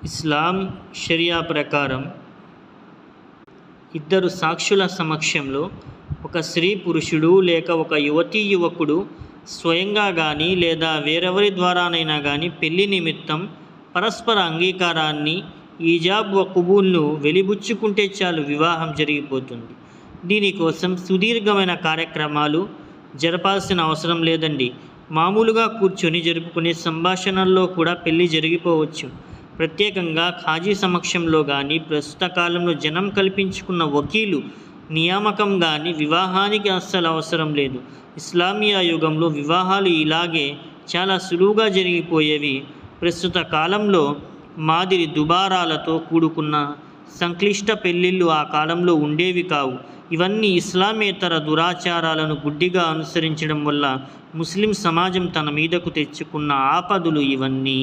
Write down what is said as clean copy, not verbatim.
ఇస్లాం షరియా ప్రకారం ఇద్దరు సాక్షుల సమక్షంలో ఒక స్త్రీ పురుషుడు లేక ఒక యువతీ యువకుడు స్వయంగా కానీ లేదా వేరెవరి ద్వారానైనా కానీ పెళ్లి నిమిత్తం పరస్పర అంగీకారాన్ని ఈజాబ్ వ కుబూల్ను వెలిబుచ్చుకుంటే చాలు వివాహం జరిగిపోతుంది. దీనికోసం సుదీర్ఘమైన కార్యక్రమాలు జరపాల్సిన అవసరం లేదండి. మామూలుగా కూర్చొని జరుపుకునే సంభాషణల్లో కూడా పెళ్లి జరిగిపోవచ్చు. ప్రత్యేకంగా ఖాజీ సమక్షంలో కానీ ప్రస్తుత కాలంలో జనం కల్పించుకున్న వకీలు నియామకం కానీ వివాహానికి అస్సలు అవసరం లేదు. ఇస్లామియా యుగంలో వివాహాలు ఇలాగే చాలా సులువుగా జరిగిపోయేవి. ప్రస్తుత కాలంలో మాదిరి దుబారాలతో కూడుకున్న సంక్లిష్ట పెళ్ళిళ్ళు ఆ కాలంలో ఉండేవి కావు. ఇవన్నీ ఇస్లామేతర దురాచారాలను గుడ్డిగా అనుసరించడం వల్ల ముస్లిం సమాజం తన మీదకు తెచ్చుకున్న ఆపదలు ఇవన్నీ.